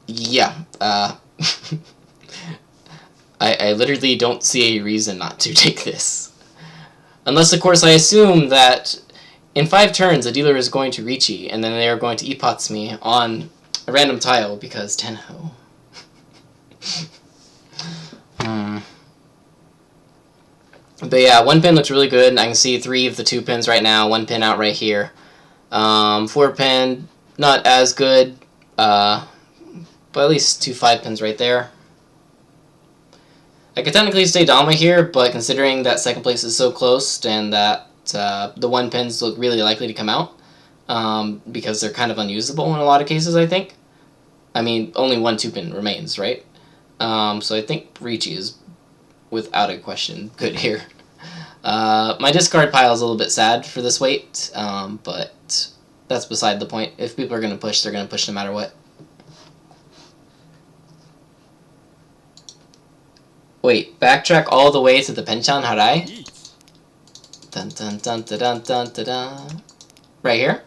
Yeah, I literally don't see a reason not to take this. Unless, of course, I assume that in 5 turns, the dealer is going to Ricci, and then they are going to Epots me on a random tile because Tenhou. But yeah, 1 pin looks really good. I can see 3 of the 2 pins right now, 1 pin out right here. 4 pin, not as good, but at least 2 5 pins right there. I could technically stay Dama here, but considering that second place is so close and that the 1 pins look really likely to come out, because they're kind of unusable in a lot of cases, I think. I mean, only 1 2 pin remains, right? So I think Ricci is, without a question, good here. My discard pile is a little bit sad for this weight, but that's beside the point. If people are going to push, they're going to push no matter what. Wait, backtrack all the way to the Penchan Harai? Dun dun dun dun dun dun dun dun. Right here?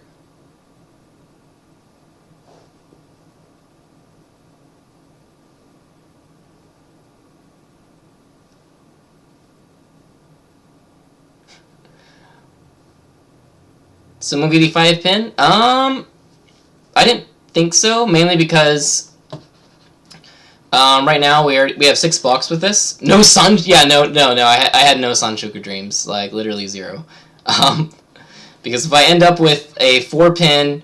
Sumogiri 5 pin? I didn't think so, mainly because right now we have 6 blocks with this. No sun, yeah, no. I had no Sanshoku dreams, like literally 0. Because if I end up with a 4 pin,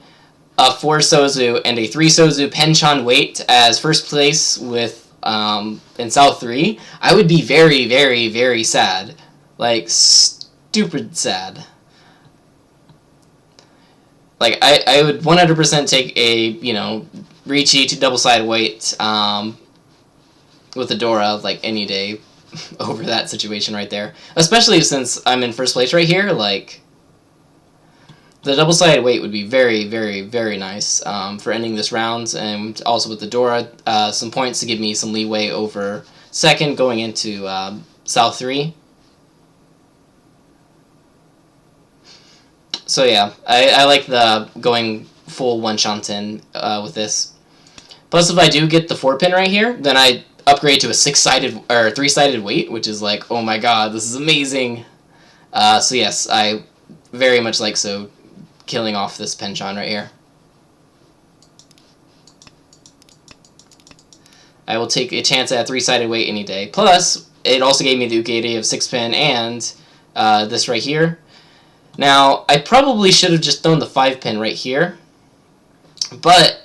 a 4 Sozu, and a 3 Sozu Penchan weight as first place with in South 3, I would be very, very, very sad, like stupid sad. Like, I would 100% take a, you know, Ricci to double-sided weight with a Dora, like, any day over that situation right there. Especially since I'm in first place right here, like, the double-sided weight would be very, very, very nice for ending this round, and also with the Dora, some points to give me some leeway over second going into South 3. So yeah, I like the going full 1 Shanten with this. Plus, if I do get the 4 pin right here, then I upgrade to a 6-sided or 3-sided weight, which is like, oh my god, this is amazing. So yes, I very much like so killing off this Penchan right here. I will take a chance at a 3-sided weight any day. Plus, it also gave me the Ukedi of 6 pin and this right here. Now, I probably should have just thrown the 5 pin right here, but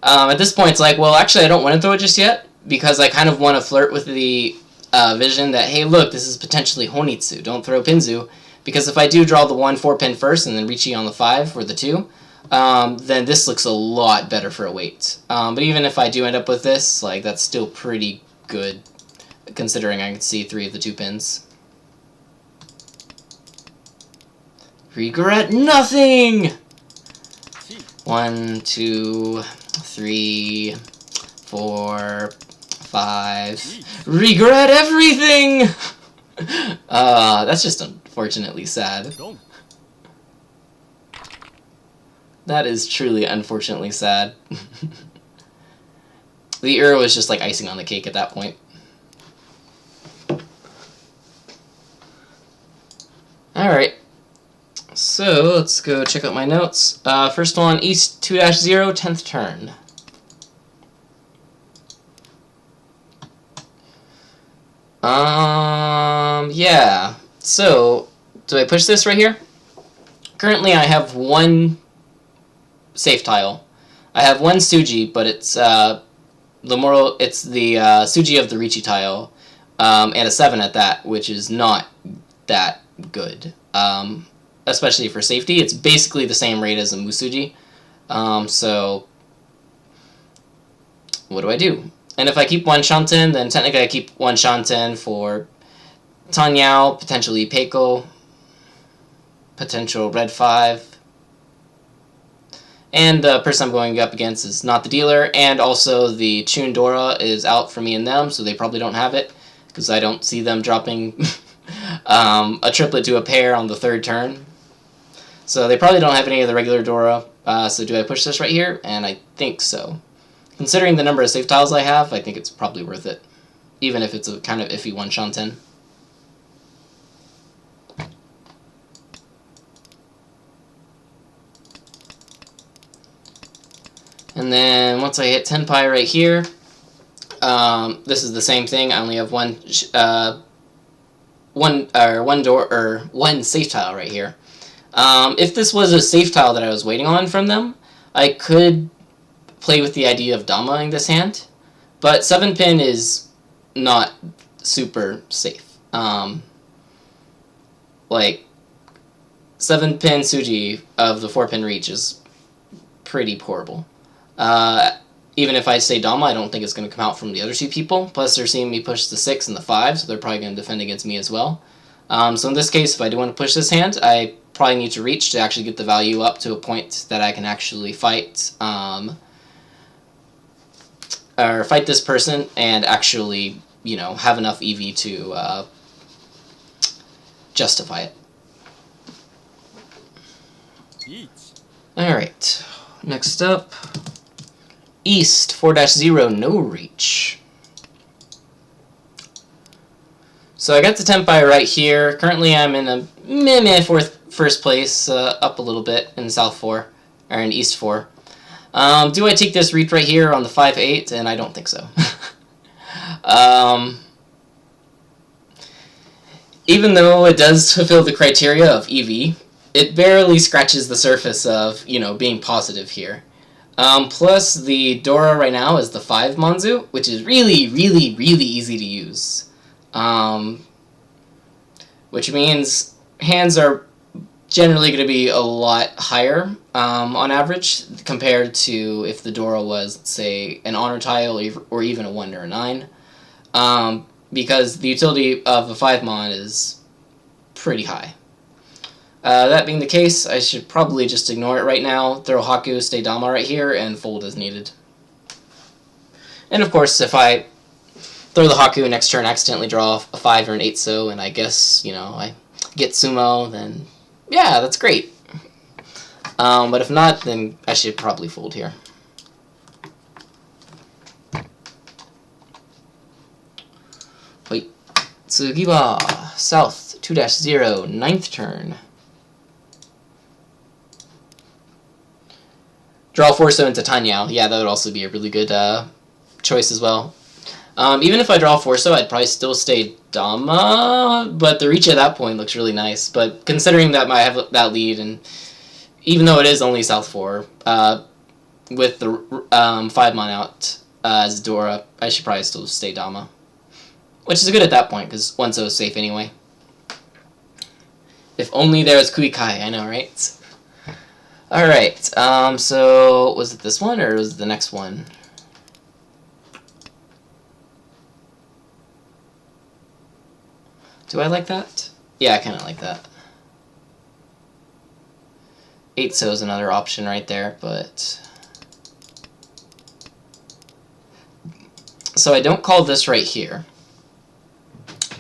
at this point it's like, well, actually I don't want to throw it just yet, because I kind of want to flirt with the vision that, hey, look, this is potentially Honitsu, don't throw Pinzu, because if I do draw the 1 4 pin first and then Ricci on the 5 or the 2, then this looks a lot better for a weight. But even if I do end up with this, like, that's still pretty good, considering I can see 3 of the 2 pins. Regret nothing! 1, 2, 3, 4, 5. Regret everything! That's just unfortunately sad. That is truly unfortunately sad. The Uro was just like icing on the cake at that point. Alright. So, let's go check out my notes. First one, East 2-0, 10th turn. Yeah. So, do I push this right here? Currently, I have 1 safe tile. I have 1 Suji, but it's the Suji of the Ricci tile, and a 7 at that, which is not that good. Especially for safety. It's basically the same rate as a Musuji. So, what do I do? And if I keep 1 Shanten, then technically I keep 1 Shanten for Tanyao, potentially Peiko, potential Red 5. And the person I'm going up against is not the dealer, and also the Chundora is out for me and them, so they probably don't have it, because I don't see them dropping a triplet to a pair on the 3rd turn. So they probably don't have any of the regular Dora. So do I push this right here? And I think so. Considering the number of safe tiles I have, I think it's probably worth it. Even if it's a kind of iffy one shanten. And then once I hit Tenpai right here, this is the same thing. I only have one safe tile right here. If this was a safe tile that I was waiting on from them, I could play with the idea of Damaing this hand, but 7-pin is not super safe. Like 7-pin Suji of the 4-pin reach is pretty poorable. Even if I say Dama, I don't think it's going to come out from the other two people. Plus, they're seeing me push the 6 and the 5, so they're probably going to defend against me as well. So in this case, if I do want to push this hand, I probably need to reach to actually get the value up to a point that I can actually fight, or fight this person and actually, you know, have enough EV to justify it. Alright, next up, East 4-0, no reach. So I got the Tenpai right here. Currently I'm in a first place, up a little bit in South 4, or in East 4. Do I take this reach right here on the 5-8? And I don't think so. Even though it does fulfill the criteria of EV, it barely scratches the surface of, you know, being positive here. Plus, the Dora right now is the 5 Manzu, which is really, really, really easy to use. Which means hands are generally going to be a lot higher on average compared to if the Dora was, let's say, an honor tile or even a 1 or a 9. Because the utility of a 5 mon is pretty high. That being the case, I should probably just ignore it right now, throw Haku, stay Dama right here, and fold as needed. And of course, if I throw the Haku next turn, accidentally draw a 5 or an 8 so, and I guess, you know, I get Sumo, then yeah, that's great. But if not, then I should probably fold here. Wait. Tsugiwa, South 2-0, 9th turn. Draw 4-so into Tenhou. Yeah, that would also be a really good choice as well. Even if I draw 4-so, I'd probably still stay Dama, but the reach at that point looks really nice. But considering that I have that lead, and even though it is only South 4, with the 5 mon out as Dora, I should probably still stay Dama. Which is good at that point, because 1-so is safe anyway. If only there was Kuikai, I know, right? Alright, so was it this one, or was it the next one? Do I like that? Yeah, I kind of like that. 8-so is another option right there, but... So I don't call this right here.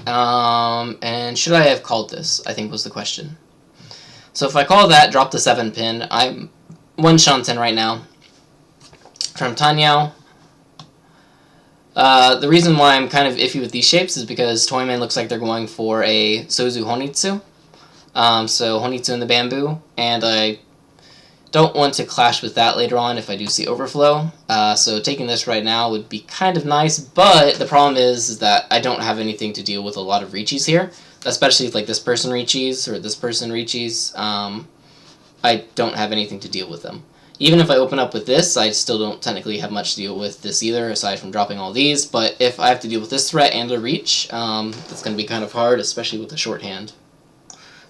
And should I have called this, I think was the question. So if I call that, drop the 7-pin, I'm 1 shanten right now from Tenhou. The reason why I'm kind of iffy with these shapes is because Toyman looks like they're going for a Sozu Honitsu. So Honitsu in the bamboo, and I don't want to clash with that later on if I do see overflow. So taking this right now would be kind of nice, but the problem is that I don't have anything to deal with a lot of reaches here. Especially if like this person reaches or this person reaches, I don't have anything to deal with them. Even if I open up with this, I still don't technically have much to deal with this either, aside from dropping all these. But if I have to deal with this threat and a reach, that's going to be kind of hard, especially with the shorthand.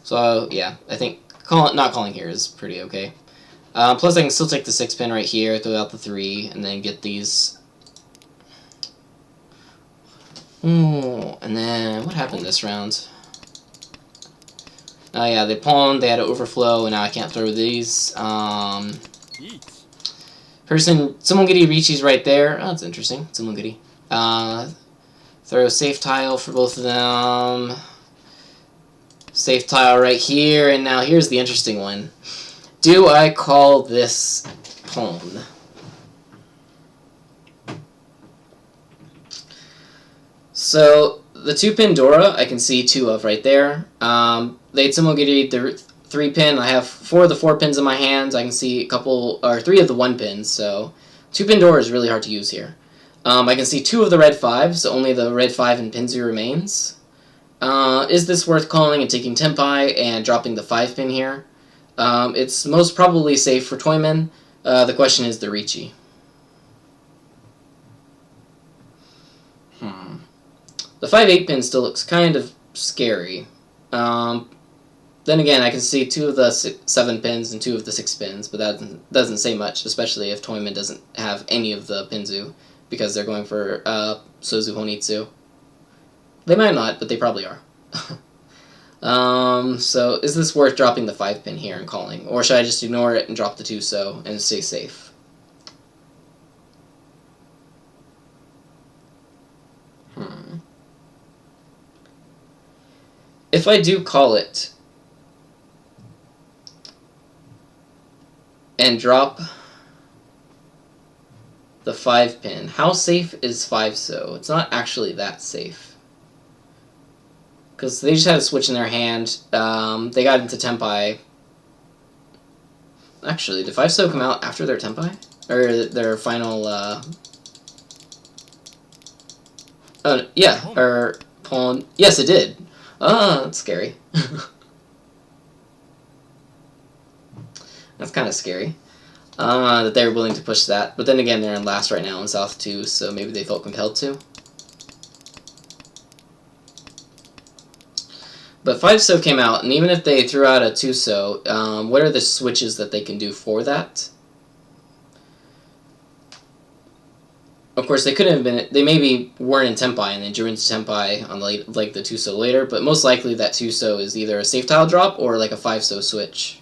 So yeah, I think not calling here is pretty okay. Plus I can still take the 6-pin right here, throw out the 3, and then get these. Ooh, and then what happened this round? Oh yeah, they pawned, they had an overflow, and now I can't throw these. Someone Giri Richi's right there. Oh, that's interesting. Someone Giri. Throw a safe tile for both of them. Safe tile right here, and now here's the interesting one. Do I call this pawn? So the 2-pin Dora, I can see 2 of right there. The Itsumogiri, the 3-pin, I have 4 of the 4 pins in my hands. I can see a couple, or 3 of the 1 pins, so 2-pin Dora is really hard to use here. I can see 2 of the red 5s, so only the red 5 in Pinzu remains. Is this worth calling and taking Tenpai and dropping the 5-pin here? It's most probably safe for Toyman. The question is the Ricci. The 5-8 pin still looks kind of scary. Then again, I can see 2 of the 7 pins and 2 of the 6 pins, but that doesn't say much, especially if Toyman doesn't have any of the Pinzu, because they're going for Sozu Honitsu. They might not, but they probably are. So is this worth dropping the 5-pin here and calling? Or should I just ignore it and drop the 2-so and stay safe? If I do call it and drop the 5-pin, how safe is 5-so? It's not actually that safe. Because they just had a switch in their hand. They got into Tenpai. Actually, did 5-so come out after their Tenpai? Or their final, Oh, yeah, or Pawn. Yes, it did. Oh, that's scary. That's kind of scary. That they were willing to push that. But then again, they're in last right now in South 2, so maybe they felt compelled to. But 5-so came out, and even if they threw out a 2-so, what are the switches that they can do for that? Of course, they couldn't have been. They maybe weren't in Tenpai and then drew into Tenpai on the 2-so later, but most likely that 2-so is either a safe tile drop or like a 5-so switch.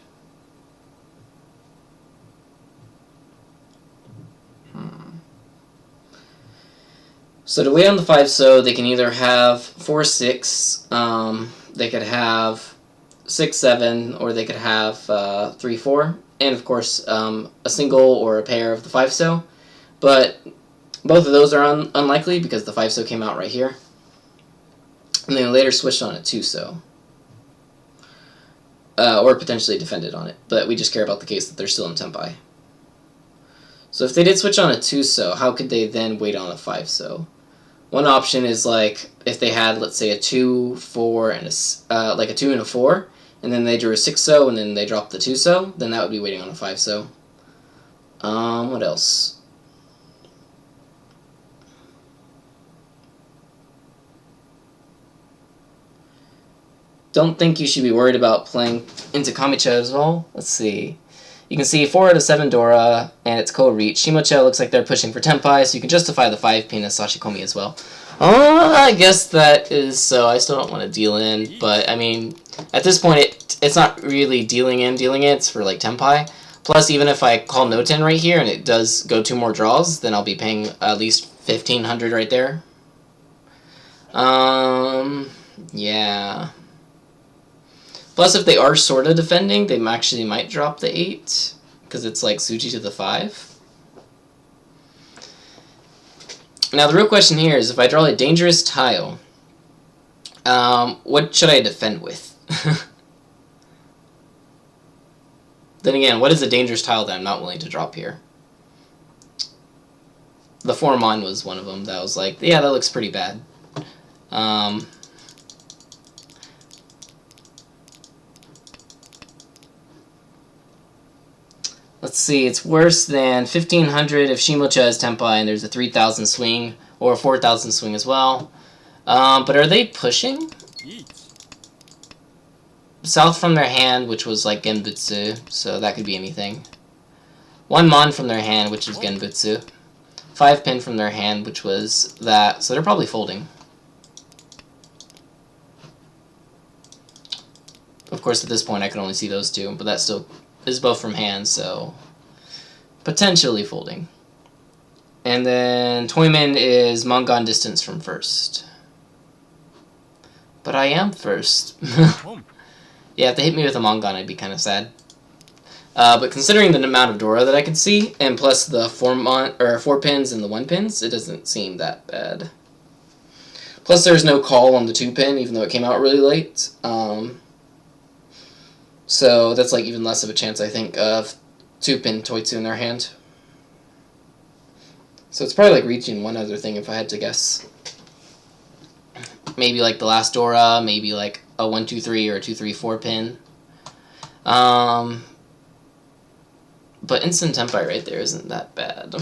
So to wait on the 5-so, they can either have 4-6, they could have 6-7, or they could have 3-4, and of course a single or a pair of the 5-so. But both of those are unlikely because the 5-so came out right here. And then later switched on a 2-so. Or potentially defended on it. But we just care about the case that they're still in Tenpai. So if they did switch on a 2-so, how could they then wait on a 5-so? One option is like if they had, let's say, a 2, 4, and like a 2 and a 4, and then they drew a 6-so and then they dropped the 2-so, then that would be waiting on a 5-so. What else? Don't think you should be worried about playing into Kamicha as well. Let's see. You can see 4 out of 7 Dora, and it's co-reach. Shimocha looks like they're pushing for Tenpai, so you can justify the 5-pin as Sashikomi as well. I guess that is so. I still don't want to deal in, but I mean, at this point, it's not really dealing in. It's for like Tenpai. Plus, even if I call no 10 right here and it does go 2 more draws, then I'll be paying at least 1,500 right there. Yeah. Plus, if they are sort of defending, they actually might drop the 8, because it's like Tsuchi to the 5. Now, the real question here is, if I draw a dangerous tile, what should I defend with? Then again, what is a dangerous tile that I'm not willing to drop here? The 4-mon was one of them that was like, yeah, that looks pretty bad. Let's see, it's worse than 1,500 if Shimocha is Tenpai and there's a 3,000 swing, or a 4,000 swing as well. But are they pushing? South from their hand, which was like Genbutsu, so that could be anything. 1 mon from their hand, which is Genbutsu. 5-pin from their hand, which was that, so they're probably folding. Of course, at this point I can only see those 2, but that still is both from hand, so potentially folding. And then Toyman is Mongon distance from first. But I am first. Yeah, if they hit me with a Mongon, I'd be kind of sad. But considering the amount of Dora that I can see, and plus the 4 pins and the 1 pins, it doesn't seem that bad. Plus, there's no call on the 2-pin, even though it came out really late. So that's like even less of a chance, I think, of 2-pin Toitsu in their hand. So it's probably like reaching one other thing if I had to guess. Maybe like the last Dora, maybe like a 1-2-3 or a 2-3-4 pin. But instant Tempai right there isn't that bad.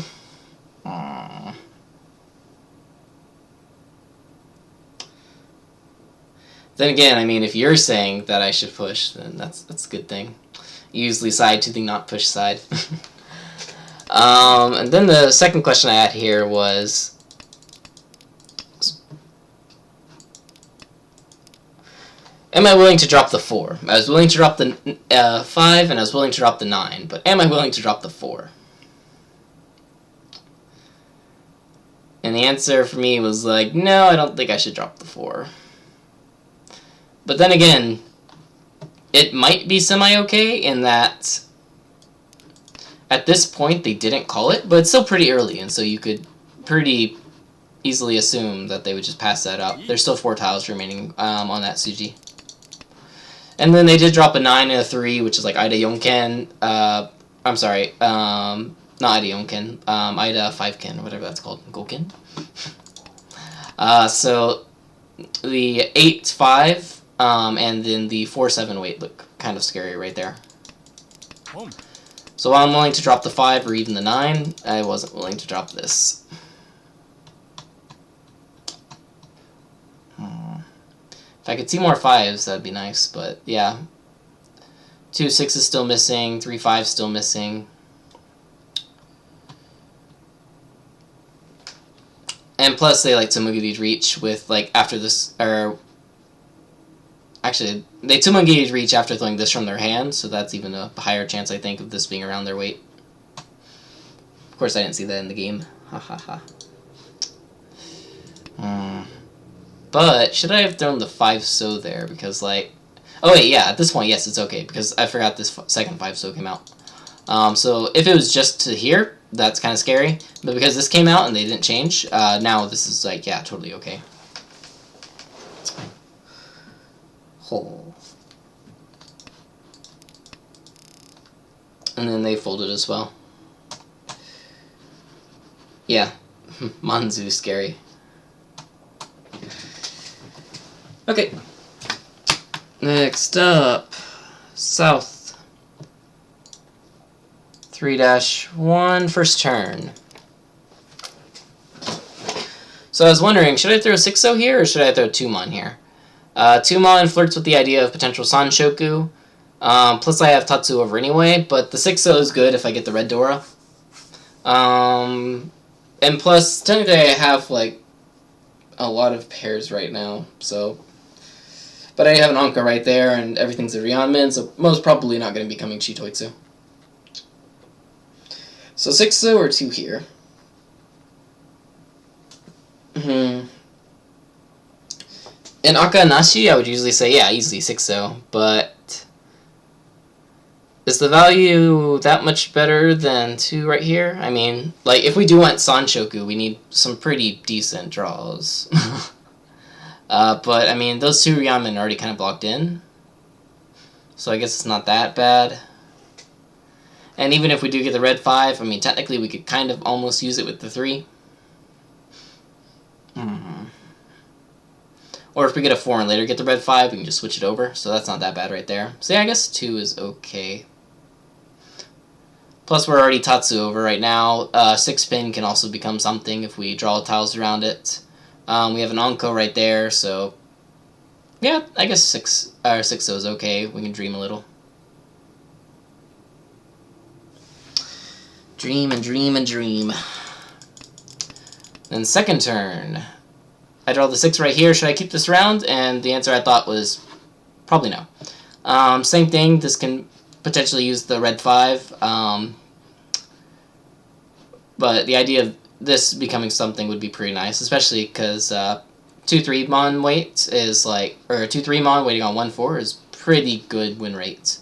Then again, I mean, if you're saying that I should push, then that's a good thing. Usually side to the not push side. And then the second question I had here was, am I willing to drop the 4? I was willing to drop the 5, and I was willing to drop the 9, but am I willing to drop the 4? And the answer for me was like, no, I don't think I should drop the 4. But then again, it might be semi-okay in that at this point they didn't call it, but it's still pretty early, and so you could pretty easily assume that they would just pass that up. There's still 4 tiles remaining on that Suji. And then they did drop a 9 and a 3, which is like Ida Yonken. I'm sorry, not Ida Yonken, Ida 5-ken, or whatever that's called, Goken. So the 8-5 and then the 4-7 weight look kind of scary right there. So while I'm willing to drop the 5 or even the 9, I wasn't willing to drop this. If I could see more 5s, that'd be nice, but yeah. 2 6s still missing, 3 5s still missing. And plus they like Tsumugiri's reach with like after this, or actually they Tsumugiri's reach after throwing this from their hand, so that's even a higher chance I think of this being around their weight. Of course I didn't see that in the game. Ha ha ha. But should I have thrown the 5-so there? Because like, oh wait, yeah, at this point yes it's okay because I forgot this second 5-so came out. So if it was just to here, that's kind of scary. But because this came out and they didn't change, now this is like, yeah, totally okay. Oh. And then they folded as well. Yeah, Manzu scary. Okay. Next up, South. 3-1, first turn. So I was wondering, should I throw 6-0 here, or should I throw 2-mon here? 2-mon flirts with the idea of potential Sanshoku. Plus I have Tatsu over anyway, but the 6-0 is good if I get the red Dora. And plus, technically I have, like, a lot of pairs right now, so... But I have an Anka right there, and everything's a Ryanman, so most probably not going to be coming Chitoitsu. So 6-0 or 2 here. In Aka Nashi, I would usually say, yeah, easily 6-0, but... Is the value that much better than 2 right here? I mean, like, if we do want Sanshoku, we need some pretty decent draws. But, I mean, those 2 Ryanmen are already kind of blocked in. So I guess it's not that bad. And even if we do get the red 5, I mean, technically we could kind of almost use it with the 3. Or if we get a 4 and later get the red 5, we can just switch it over. So that's not that bad right there. So yeah, I guess 2 is okay. Plus we're already Tatsu over right now. 6-pin can also become something if we draw tiles around it. We have an Anko right there, so... Yeah, I guess 6-0 is okay. We can dream a little. Dream and dream and dream. Then second turn. I draw the 6 right here. Should I keep this round? And the answer I thought was probably no. Same thing. This can potentially use the red 5. But the idea of this becoming something would be pretty nice, especially because 2-3 mon weight is like, or 2-3 mon waiting on 1-4 is pretty good win rate.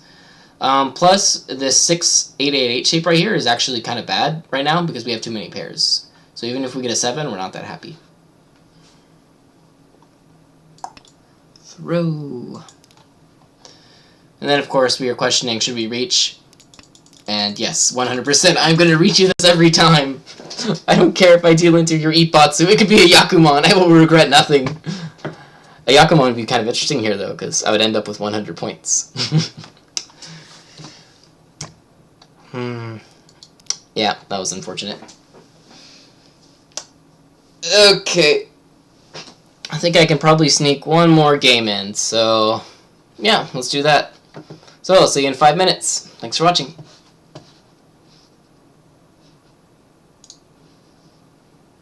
Plus, this 6-8-8-8 shape right here is actually kind of bad right now because we have too many pairs. So even if we get a 7, we're not that happy. throw. And then, of course, we are questioning, should we reach? And yes, 100%, I'm going to reach you this every time. I don't care if I deal into your Ipatsu. It could be a Yakuman. I will regret nothing. A Yakuman would be kind of interesting here, though, because I would end up with 100 points. Yeah, that was unfortunate. Okay. I think I can probably sneak one more game in, so yeah, let's do that. So, I'll see you in 5 minutes. Thanks for watching.